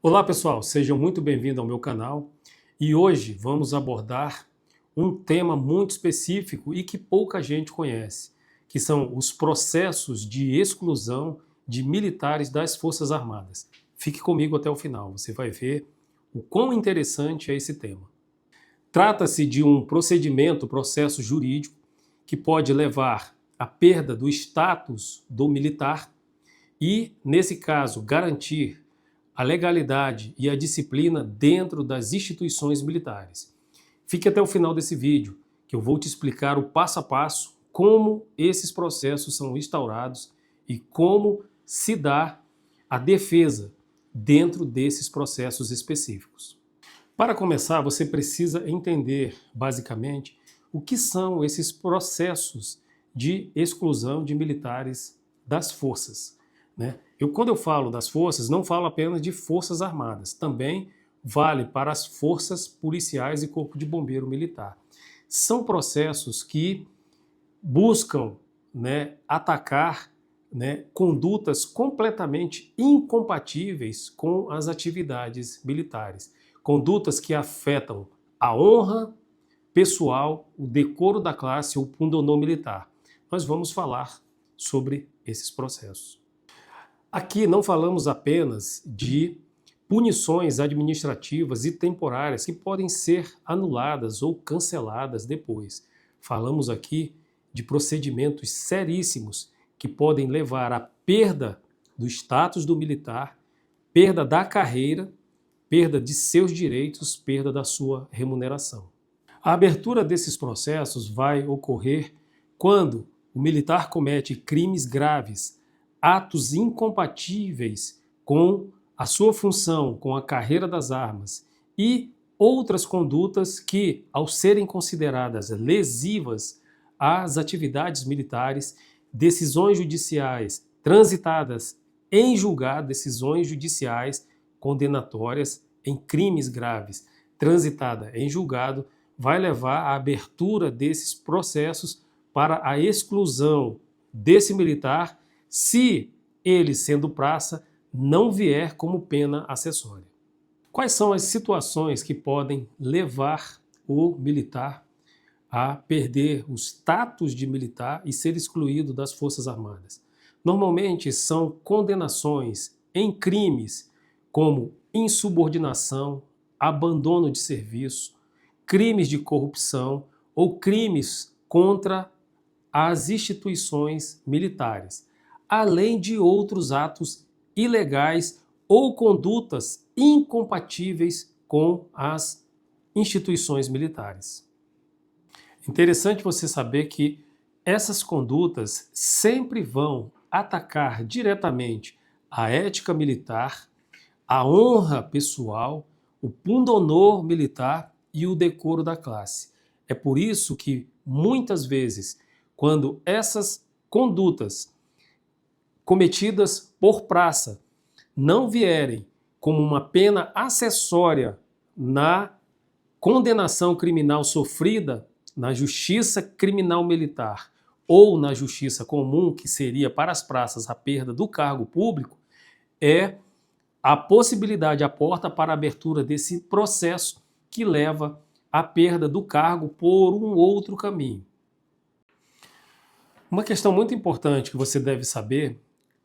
Olá pessoal, sejam muito bem-vindos ao meu canal e hoje vamos abordar um tema muito específico e que pouca gente conhece, que são os processos de exclusão de militares das Forças Armadas. Fique comigo até o final, você vai ver o quão interessante é esse tema. Trata-se de um processo jurídico que pode levar à perda do status do militar e, nesse caso, garantir a legalidade e a disciplina dentro das instituições militares. Fique até o final desse vídeo, que eu vou te explicar o passo a passo como esses processos são instaurados e como se dá a defesa dentro desses processos específicos. Para começar, você precisa entender, basicamente, o que são esses processos de exclusão de militares das forças, né? Quando eu falo das forças, não falo apenas de forças armadas, também vale para as forças policiais e corpo de bombeiro militar. São processos que buscam, né, atacar, né, condutas completamente incompatíveis com as atividades militares. Condutas que afetam a honra pessoal, o decoro da classe ou o pundonor militar. Nós vamos falar sobre esses processos. Aqui não falamos apenas de punições administrativas e temporárias que podem ser anuladas ou canceladas depois. Falamos aqui de procedimentos seríssimos que podem levar à perda do status do militar, perda da carreira, perda de seus direitos, perda da sua remuneração. A abertura desses processos vai ocorrer quando o militar comete crimes graves, atos incompatíveis com a sua função, com a carreira das armas e outras condutas que, ao serem consideradas lesivas às atividades militares, decisões judiciais transitadas em julgado, decisões judiciais condenatórias em crimes graves, transitada em julgado, vai levar à abertura desses processos para a exclusão desse militar se ele, sendo praça, não vier como pena acessória. Quais são as situações que podem levar o militar a perder o status de militar e ser excluído das Forças Armadas? Normalmente são condenações em crimes como insubordinação, abandono de serviço, crimes de corrupção ou crimes contra as instituições militares, além de outros atos ilegais ou condutas incompatíveis com as instituições militares. Interessante você saber que essas condutas sempre vão atacar diretamente a ética militar, a honra pessoal, o pundonor militar e o decoro da classe. É por isso que, muitas vezes, quando essas condutas cometidas por praça não vierem como uma pena acessória na condenação criminal sofrida na justiça criminal militar ou na justiça comum, que seria para as praças a perda do cargo público, é a possibilidade, a porta para a abertura desse processo que leva à perda do cargo por um outro caminho. Uma questão muito importante que você deve saber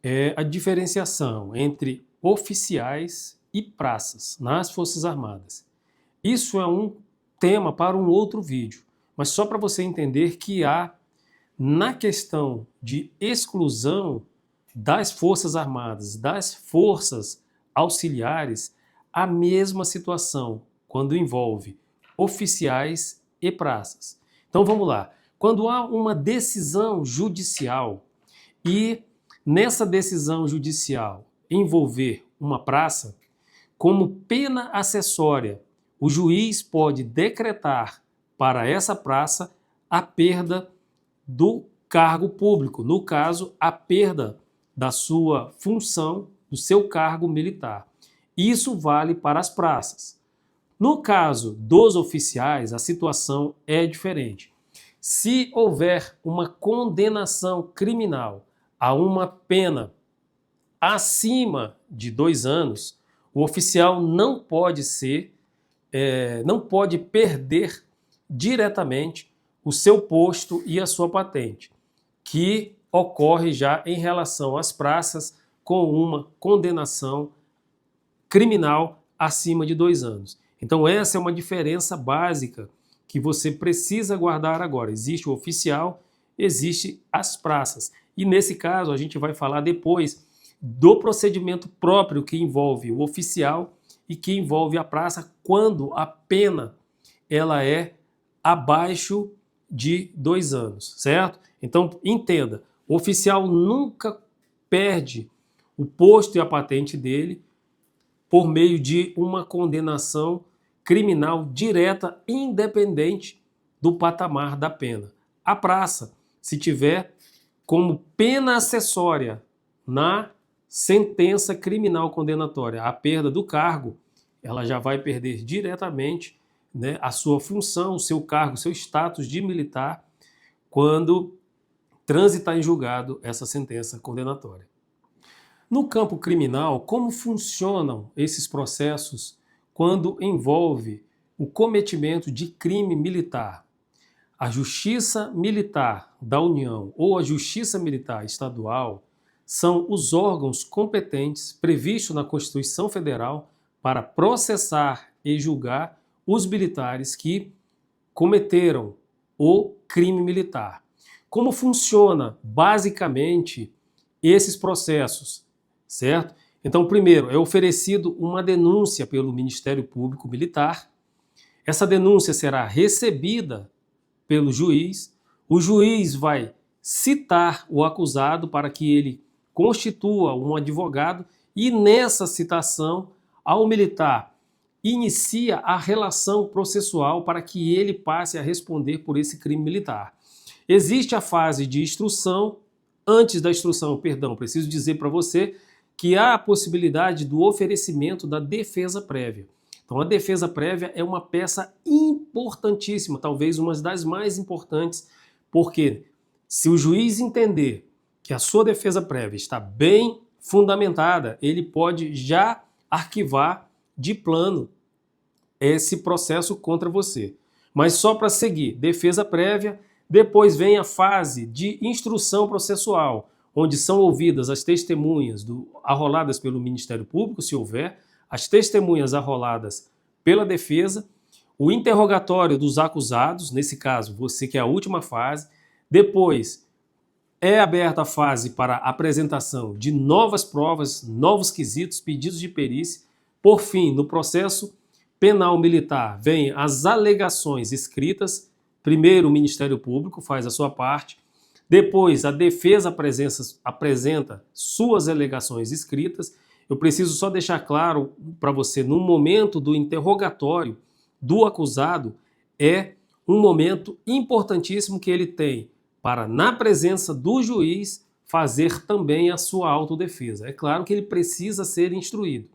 é a diferenciação entre oficiais e praças nas Forças Armadas. Isso é um tema para um outro vídeo, mas só para você entender que há, na questão de exclusão das Forças Armadas, das forças auxiliares, a mesma situação quando envolve oficiais e praças. Então vamos lá. Quando há uma decisão judicial e nessa decisão judicial envolver uma praça, como pena acessória, o juiz pode decretar para essa praça a perda do cargo público, no caso, a perda da sua função, do seu cargo militar. Isso vale para as praças. No caso dos oficiais, a situação é diferente. Se houver uma condenação criminal a uma pena acima de 2 anos, o oficial não pode não pode perder diretamente o seu posto e a sua patente, que ocorre já em relação às praças com uma condenação criminal acima de 2 anos. Então essa é uma diferença básica que você precisa guardar agora. Existe o oficial, existe as praças. E nesse caso a gente vai falar depois do procedimento próprio que envolve o oficial e que envolve a praça quando a pena ela é abaixo de 2 anos, certo? Então entenda, o oficial nunca perde o posto e a patente dele por meio de uma condenação criminal direta, independente do patamar da pena. A praça, se tiver como pena acessória na sentença criminal condenatória a perda do cargo, ela já vai perder diretamente, né, a sua função, o seu cargo, o seu status de militar quando transitar em julgado essa sentença condenatória. No campo criminal, como funcionam esses processos quando envolve o cometimento de crime militar? A Justiça Militar da União ou a Justiça Militar Estadual são os órgãos competentes previstos na Constituição Federal para processar e julgar os militares que cometeram o crime militar. Como funciona basicamente esses processos? Certo? Então, primeiro, é oferecido uma denúncia pelo Ministério Público Militar. Essa denúncia será recebida pelo juiz. O juiz vai citar o acusado para que ele constitua um advogado e nessa citação, ao militar inicia a relação processual para que ele passe a responder por esse crime militar. Existe a fase de instrução. Antes da instrução, preciso dizer para você que há a possibilidade do oferecimento da defesa prévia. Então, a defesa prévia é uma peça importantíssima, talvez uma das mais importantes, porque se o juiz entender que a sua defesa prévia está bem fundamentada, ele pode já arquivar de plano esse processo contra você. Mas só para seguir, defesa prévia, depois vem a fase de instrução processual, onde são ouvidas as testemunhas arroladas pelo Ministério Público, se houver, as testemunhas arroladas pela defesa, o interrogatório dos acusados, nesse caso, você que é a última fase, depois é aberta a fase para apresentação de novas provas, novos quesitos, pedidos de perícia. Por fim, no processo penal militar, vem as alegações escritas. Primeiro, o Ministério Público faz a sua parte. Depois, a defesa apresenta suas alegações escritas. Eu preciso só deixar claro para você, no momento do interrogatório do acusado, é um momento importantíssimo que ele tem para, na presença do juiz, fazer também a sua autodefesa. É claro que ele precisa ser instruído.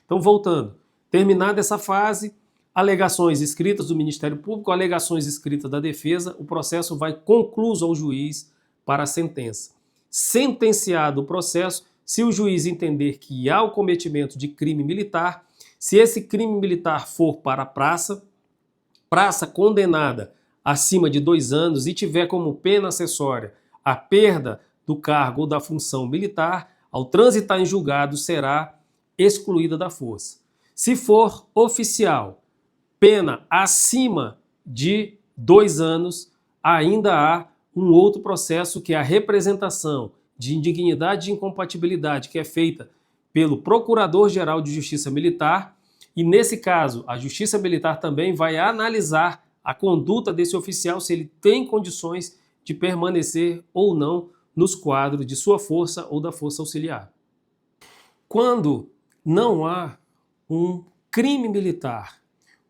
Então, voltando, terminada essa fase, alegações escritas do Ministério Público, alegações escritas da defesa, o processo vai concluso ao juiz para a sentença. Sentenciado o processo, se o juiz entender que há o cometimento de crime militar, se esse crime militar for para a praça condenada acima de 2 anos e tiver como pena acessória a perda do cargo ou da função militar, ao transitar em julgado será excluída da força. Se for oficial, pena acima de 2 anos, ainda há um outro processo que é a representação de indignidade e incompatibilidade, que é feita pelo Procurador-Geral de Justiça Militar, e nesse caso a Justiça Militar também vai analisar a conduta desse oficial, se ele tem condições de permanecer ou não nos quadros de sua força ou da força auxiliar. Quando não há um crime militar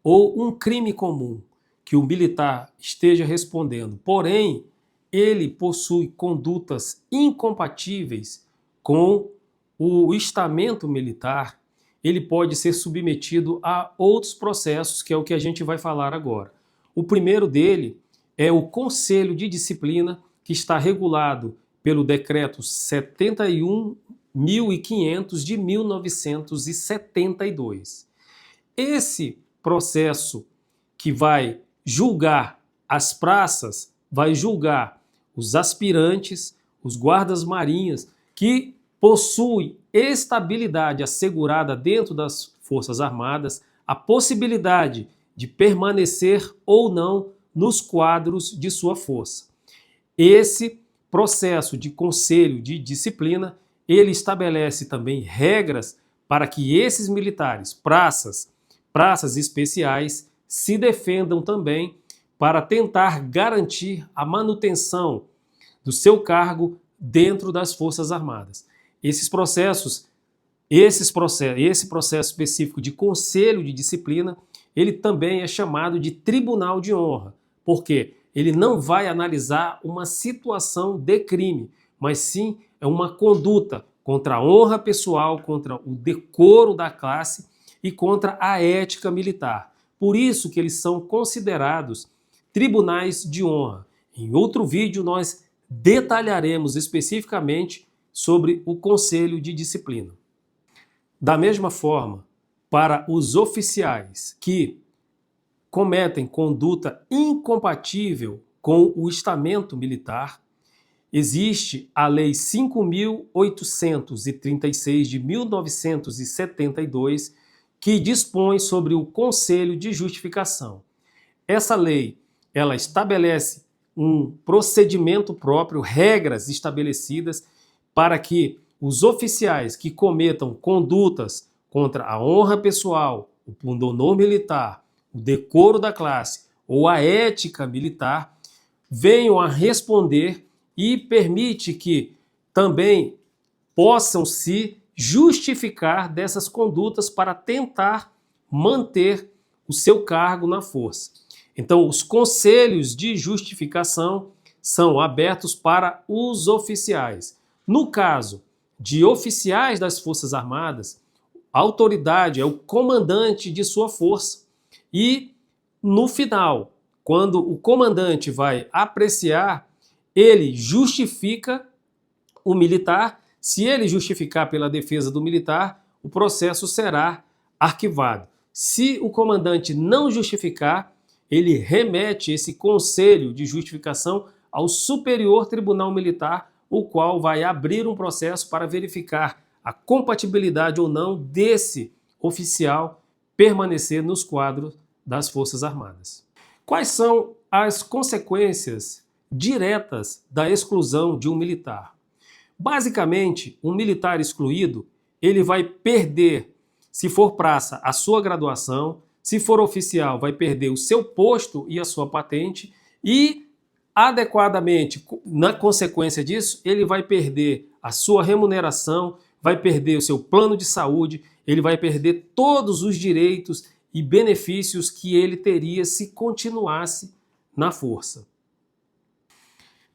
ou um crime comum que o militar esteja respondendo, porém ele possui condutas incompatíveis com o estamento militar, ele pode ser submetido a outros processos, que é o que a gente vai falar agora. O primeiro dele é o Conselho de Disciplina, que está regulado pelo Decreto 71 1500 de 1972. Esse processo que vai julgar as praças, vai julgar os aspirantes, os guardas marinhas, que possuem estabilidade assegurada dentro das Forças Armadas, a possibilidade de permanecer ou não nos quadros de sua força. Esse processo de conselho de disciplina, ele estabelece também regras para que esses militares, praças especiais, se defendam também para tentar garantir a manutenção do seu cargo dentro das Forças Armadas. Esse processo específico de conselho de disciplina, ele também é chamado de Tribunal de Honra, porque ele não vai analisar uma situação de crime, mas sim é uma conduta contra a honra pessoal, contra o decoro da classe e contra a ética militar. Por isso que eles são considerados tribunais de honra. Em outro vídeo nós detalharemos especificamente sobre o Conselho de Disciplina. Da mesma forma, para os oficiais que cometem conduta incompatível com o estamento militar, existe a Lei 5.836 de 1972, que dispõe sobre o Conselho de Justificação. Essa lei, ela estabelece um procedimento próprio, regras estabelecidas para que os oficiais que cometam condutas contra a honra pessoal, o pundonor militar, o decoro da classe ou a ética militar venham a responder e permite que também possam se justificar dessas condutas para tentar manter o seu cargo na força. Então, os conselhos de justificação são abertos para os oficiais. No caso de oficiais das Forças Armadas, a autoridade é o comandante de sua força. E, no final, quando o comandante vai apreciar, ele justifica o militar. Se ele justificar pela defesa do militar, o processo será arquivado. Se o comandante não justificar, ele remete esse conselho de justificação ao Superior Tribunal Militar, o qual vai abrir um processo para verificar a compatibilidade ou não desse oficial permanecer nos quadros das Forças Armadas. Quais são as consequências diretas da exclusão de um militar? Basicamente, um militar excluído, ele vai perder, se for praça, a sua graduação, se for oficial, vai perder o seu posto e a sua patente e, adequadamente, na consequência disso, ele vai perder a sua remuneração, vai perder o seu plano de saúde, ele vai perder todos os direitos e benefícios que ele teria se continuasse na força.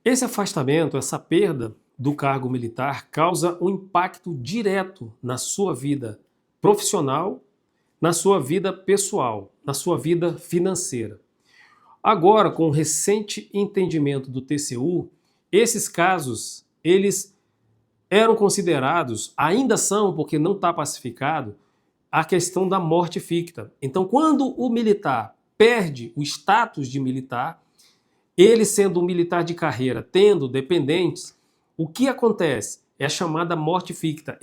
Esse afastamento, essa perda do cargo militar causa um impacto direto na sua vida profissional, na sua vida pessoal, na sua vida financeira. Agora, com o recente entendimento do TCU, esses casos, eles eram considerados, ainda são, porque não está pacificado, a questão da morte ficta. Então, quando o militar perde o status de militar, ele sendo um militar de carreira, tendo dependentes, o que acontece? É a chamada morte ficta.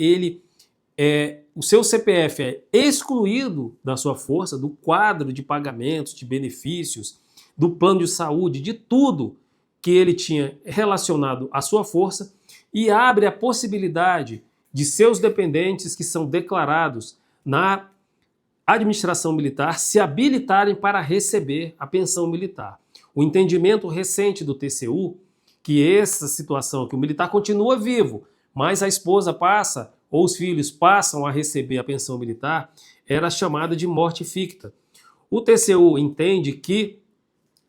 O seu CPF é excluído da sua força, do quadro de pagamentos, de benefícios, do plano de saúde, de tudo que ele tinha relacionado à sua força, e abre a possibilidade de seus dependentes que são declarados na administração militar se habilitarem para receber a pensão militar. O entendimento recente do TCU, que essa situação, que o militar continua vivo, mas a esposa passa, ou os filhos passam a receber a pensão militar, era chamada de morte ficta. O TCU entende que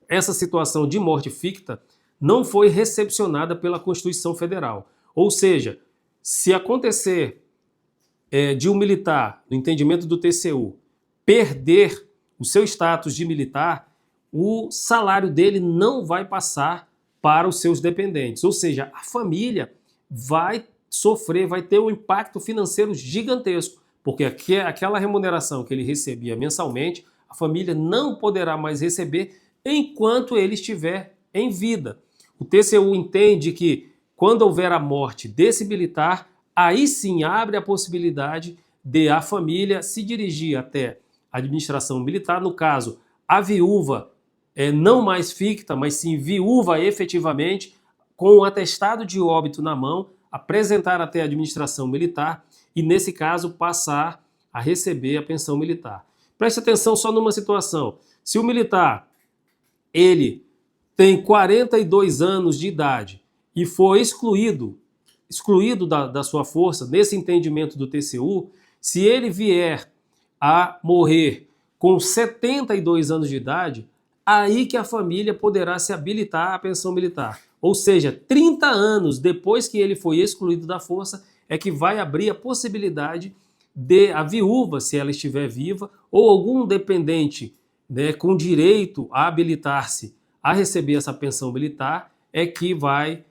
essa situação de morte ficta não foi recepcionada pela Constituição Federal. Ou seja, se acontecer de um militar, no entendimento do TCU, perder o seu status de militar, o salário dele não vai passar para os seus dependentes. Ou seja, a família vai sofrer, vai ter um impacto financeiro gigantesco, porque aquela remuneração que ele recebia mensalmente, a família não poderá mais receber enquanto ele estiver em vida. O TCU entende que quando houver a morte desse militar, aí sim abre a possibilidade de a família se dirigir até a administração militar, no caso, a viúva não mais ficta, mas sim viúva efetivamente, com um atestado de óbito na mão, apresentar até a administração militar e, nesse caso, passar a receber a pensão militar. Preste atenção só numa situação. Se o militar ele tem 42 anos de idade e for excluído da sua força, nesse entendimento do TCU, se ele vier a morrer com 72 anos de idade, aí que a família poderá se habilitar à pensão militar. Ou seja, 30 anos depois que ele foi excluído da força, é que vai abrir a possibilidade de a viúva, se ela estiver viva, ou algum dependente, né, com direito a habilitar-se a receber essa pensão militar, é que vai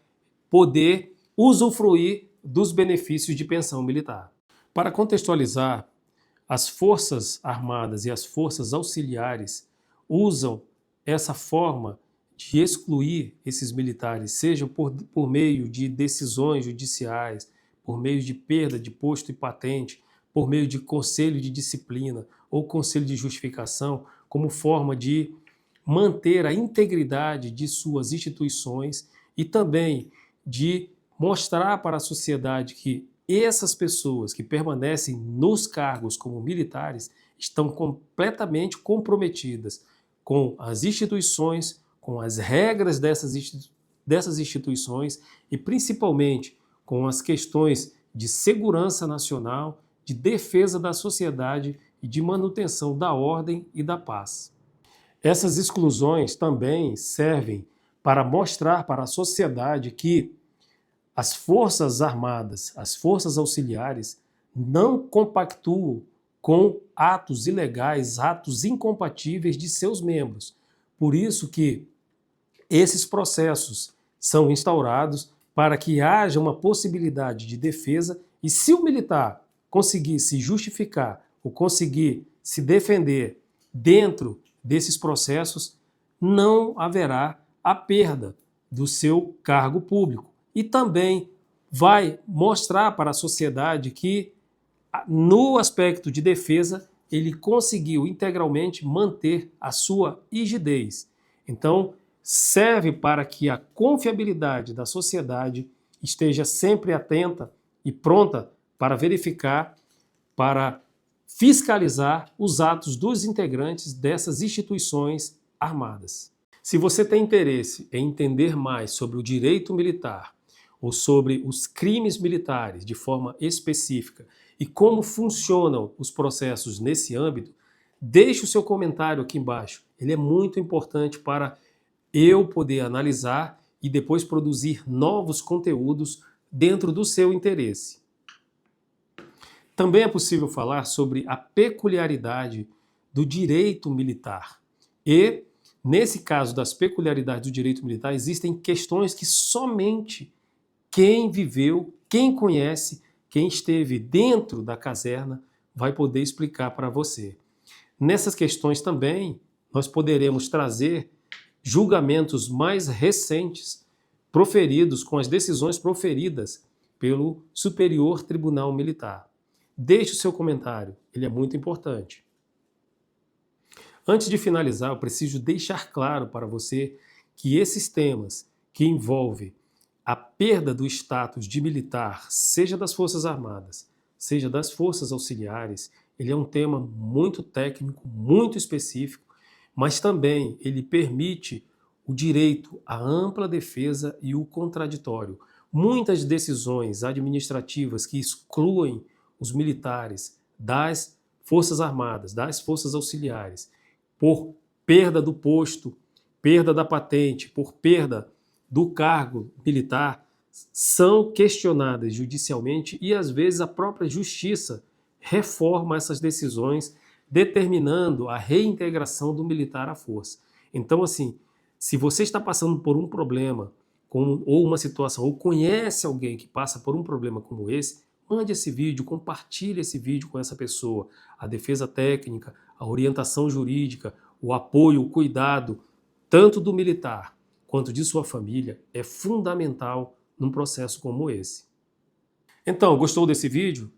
poder usufruir dos benefícios de pensão militar. Para contextualizar, as Forças Armadas e as Forças Auxiliares usam essa forma de excluir esses militares, seja por meio de decisões judiciais, por meio de perda de posto e patente, por meio de conselho de disciplina ou conselho de justificação, como forma de manter a integridade de suas instituições e também de mostrar para a sociedade que essas pessoas que permanecem nos cargos como militares estão completamente comprometidas com as instituições, com as regras dessas instituições e principalmente com as questões de segurança nacional, de defesa da sociedade e de manutenção da ordem e da paz. Essas exclusões também servem para mostrar para a sociedade que as Forças Armadas, as Forças Auxiliares, não compactuam com atos ilegais, atos incompatíveis de seus membros. Por isso que esses processos são instaurados para que haja uma possibilidade de defesa e se o militar conseguir se justificar ou conseguir se defender dentro desses processos, não haverá a perda do seu cargo público. E também vai mostrar para a sociedade que, no aspecto de defesa, ele conseguiu integralmente manter a sua rigidez. Então, serve para que a confiabilidade da sociedade esteja sempre atenta e pronta para verificar, para fiscalizar os atos dos integrantes dessas instituições armadas. Se você tem interesse em entender mais sobre o direito militar ou sobre os crimes militares de forma específica e como funcionam os processos nesse âmbito, deixe o seu comentário aqui embaixo. Ele é muito importante para eu poder analisar e depois produzir novos conteúdos dentro do seu interesse. Também é possível falar sobre a peculiaridade do direito militar. E, nesse caso das peculiaridades do direito militar, existem questões que somente quem viveu, quem conhece, quem esteve dentro da caserna vai poder explicar para você. Nessas questões também nós poderemos trazer julgamentos mais recentes proferidos com as decisões proferidas pelo Superior Tribunal Militar. Deixe o seu comentário, ele é muito importante. Antes de finalizar, eu preciso deixar claro para você que esses temas que envolvem a perda do status de militar, seja das Forças Armadas, seja das Forças Auxiliares, ele é um tema muito técnico, muito específico, mas também ele permite o direito à ampla defesa e o contraditório. Muitas decisões administrativas que excluem os militares das Forças Armadas, das Forças Auxiliares, por perda do posto, perda da patente, por perda do cargo militar, são questionadas judicialmente e às vezes a própria justiça reforma essas decisões, determinando a reintegração do militar à força. Então, assim, se você está passando por um problema ou uma situação, ou conhece alguém que passa por um problema como esse, mande esse vídeo, compartilhe esse vídeo com essa pessoa. A defesa técnica, a orientação jurídica, o apoio, o cuidado, tanto do militar quanto de sua família, é fundamental num processo como esse. Então, gostou desse vídeo?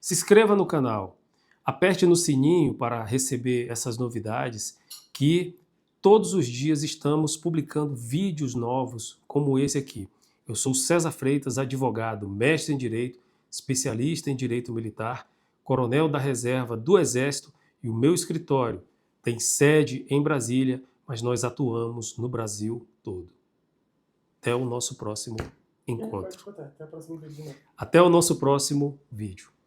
Se inscreva no canal, aperte no sininho para receber essas novidades, que todos os dias estamos publicando vídeos novos como esse aqui. Eu sou César Freitas, advogado, mestre em Direito, especialista em Direito Militar, coronel da reserva do Exército, e o meu escritório tem sede em Brasília, mas nós atuamos no Brasil todo. Até o nosso próximo encontro. Até o próximo vídeo. Até o nosso próximo vídeo.